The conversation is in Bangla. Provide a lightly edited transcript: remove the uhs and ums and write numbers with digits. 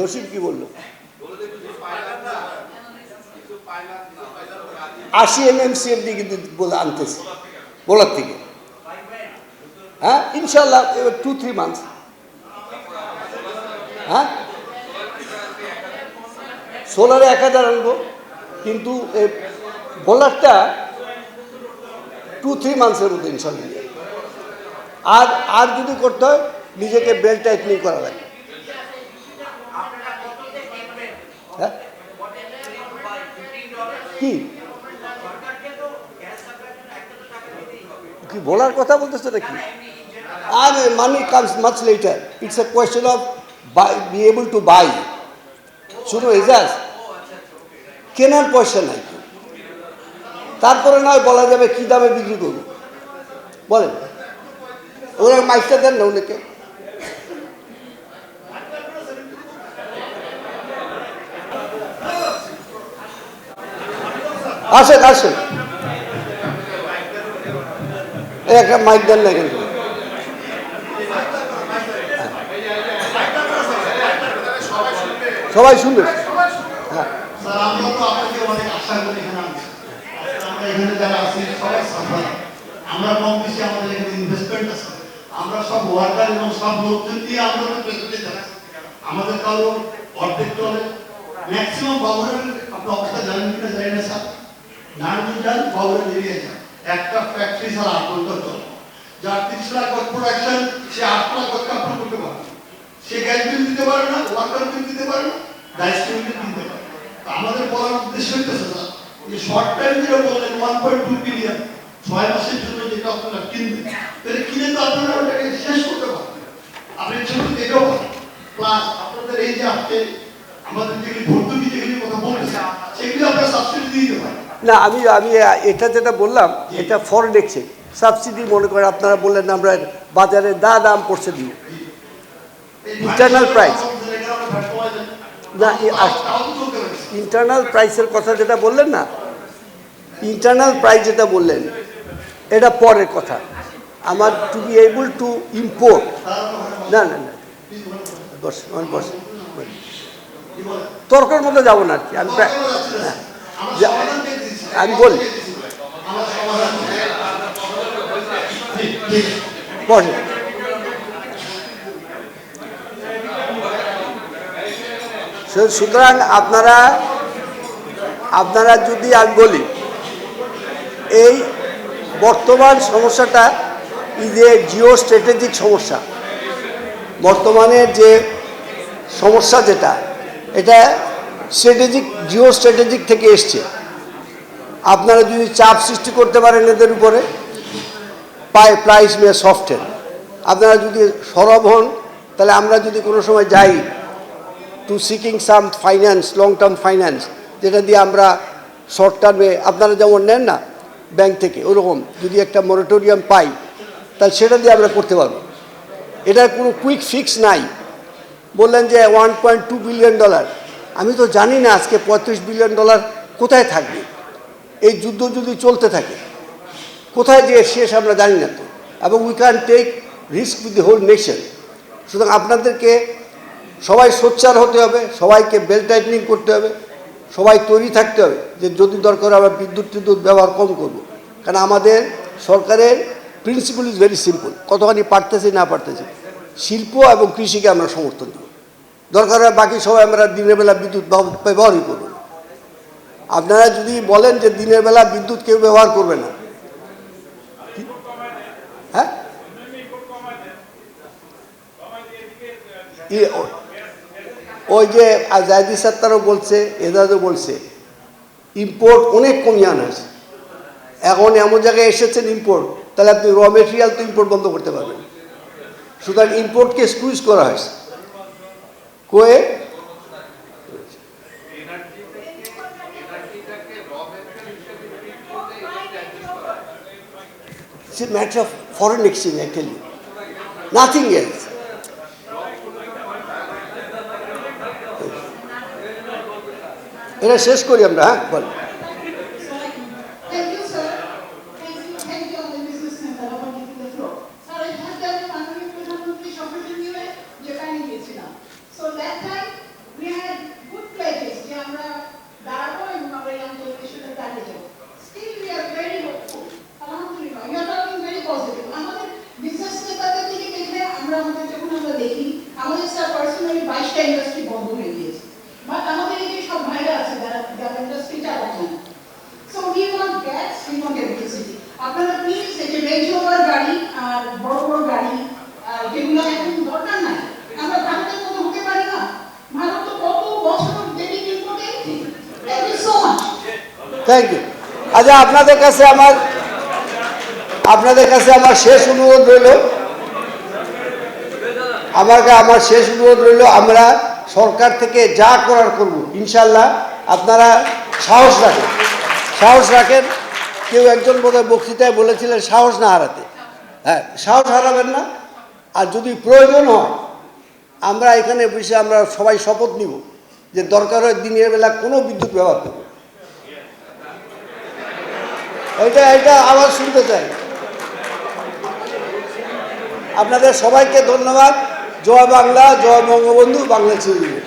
জসিম কি বললো? 80 mm CFD কিন্তু আনতেছে বোলার থেকে। হ্যাঁ ইনশাল্লাহ 2-3 মান্থস। হ্যাঁ সোলারে 1000 আনবো, কিন্তু বোলারটা 2-3 মান্থসের মধ্যে ইনশাল্লাহ। আর যদি করতে হয় নিজেকে বেল্ট টাইটনিং করা লাগে। হ্যাঁ কি কি বলার কথা বলতেছে নাকি? আর money comes much later, it's a question of be able to buy. শুনো এজাজ, কেনার পয়সা নাই, তারপরে নয় বলা যাবে কি দামে বিক্রি করবো বলেন। ওরা মাইকটা দেন না ওনাকে। আসেন আসেন, একটা মাইক দেন না এখান থেকে। সবাই শুনবে। হ্যাঁ আমরা কম বেশি আমাদের এখানে ইনভেস্টমেন্ট আছে, আমরা সব ওয়ার্কার এবং সব লোকজন দিয়ে আমরা প্রেজেন্টে যাচ্ছি। আমাদের কারো অর্ধেক চলে, ম্যাক্সিমাম বাবুরের আপনি অবস্থা জানেন কিনা জানি না স্যার, নারায়ণ যান বাবুরের এরিয়া যান, একটা ফ্যাক্টরি স্যার 8 ঘন্টা চলে, যার 30 লাখ ওয়াট প্রোডাকশন, সে 8 লাখ ওয়াট কাপড় করতে পারে, সে গ্যাস বিল দিতে পারে না, ওয়াটার বিল দিতে পারে না, রাইস বিল দিতে পারে। আমাদের বলার উদ্দেশ্য হইতেছে স্যার যে শর্ট টাইম যেটা বললেন 1.2 বিলিয়ন 6 মাসের জন্য যেটা আপনারা কিনবেন, তাহলে কিনে তো আপনারা ওটাকে শেষ করতে পারবেন, আপনি ছোট যেটাও প্লাস আপনাদের এই যে আপনি আমাদের যেগুলি ভর্তুকি যেগুলি কথা বলতেছেন সেগুলি আপনারা সাবসিডি দিতে পারেন না। আমি এটা যেটা বললাম এটা ফরেন এক্সচেঞ্জ সাবসিডি। মনে করেন আপনারা বললেন আমরা বাজারে দাম পড়ছে দিব, ইন্টারনাল প্রাইস না, ইন্টারনাল প্রাইসের কথা যেটা বললেন না, ইন্টারনাল প্রাইস যেটা বললেন এটা পরের কথা। আমার to be able to import, না না না বস বস তর্কের মধ্যে যাবো না আর কি। আমি বলি বসে সুতরাং আপনারা যদি আমি বলি এই বর্তমান সমস্যাটা যে জিও স্ট্র্যাটেজিক সমস্যা, বর্তমানের যে সমস্যা যেটা এটা জিও স্ট্র্যাটেজিক থেকে এসছে। আপনারা যদি চাপ সৃষ্টি করতে পারেন এদের উপরে, প্রাইস মে সফটেন। আপনারা যদি সরব হন, তাহলে আমরা যদি কোনো সময় যাই টু সিকিং সাম ফাইন্যান্স, লং টার্ম ফাইন্যান্স, যেটা দিয়ে আমরা শর্ট টার্মে আপনারা যেমন নেন না ব্যাংক থেকে, ওরকম যদি একটা মরিটোরিয়াম পাই তাহলে সেটা দিয়ে আমরা করতে পারবো। এটার কোনো কুইক ফিক্স নাই। বললেন যে $1.2 বিলিয়ন, আমি তো জানি না আজকে $35 বিলিয়ন কোথায় থাকবে। এই যুদ্ধ যদি চলতে থাকে কোথায় যে শেষ আমরা জানি না তো, এবং we can take risk with the whole nation. সুতরাং আপনাদেরকে সবাই সোচ্চার হতে হবে, সবাইকে বেল্ট টাইটনিং করতে হবে, সবাই তৈরি থাকতে হবে যে যদি দরকার আমরা বিদ্যুৎ ব্যবহার কম করব। কারণ আমাদের সরকারের প্রিন্সিপাল ইজ ভেরি সিম্পল, কতখানি পারতেছি না পারতেছি, শিল্প এবং কৃষিকে আমরা সমর্থন দেব, দরকার হয় বাকি সবাই আমরা দিনের বেলা বিদ্যুৎ ব্যবহারই করব। আপনারা যদি বলেন যে দিনের বেলা বিদ্যুৎ কেউ ব্যবহার করবে না, হ্যাঁ ওই যে জায়দি সত্তারও বলছে, এজাজও বলছে ইম্পোর্ট অনেক কমিয়ে আনা হয়েছে। এখন এমন জায়গায় এসেছেন ইম্পোর্ট, তাহলে আপনি র মেটেরিয়াল তো ইম্পোর্ট বন্ধ করতে পারবেন। সুতরাং ইম্পোর্টকে স্কুইজ করা হয়েছে কয়ে it's a matter of foreign exchange, I tell you, nothing else. এটা শেষ করি আমরা। হ্যাঁ বল। Thank you. আচ্ছা, আপনাদের কাছে আমার শেষ অনুরোধ রইল, আমার শেষ অনুরোধ রইল, আমরা সরকার থেকে যা করার করব ইনশাল্লাহ। আপনারা সাহস রাখেন। কেউ একজন বোধহয় বক্তৃতায় বলেছিলেন সাহস না হারাতে। হ্যাঁ, সাহস হারাবেন না। আর যদি প্রয়োজন হয় আমরা এখানে বসে আমরা সবাই শপথ নিব যে দরকার হয় দিনের বেলা কোনো বিদ্যুৎ ব্যবহার করব। এটা আওয়াজ শুনতে চাই। আপনাদের সবাইকে ধন্যবাদ। জয় বাংলা, জয় বঙ্গবন্ধু, বাংলা ছেড়ে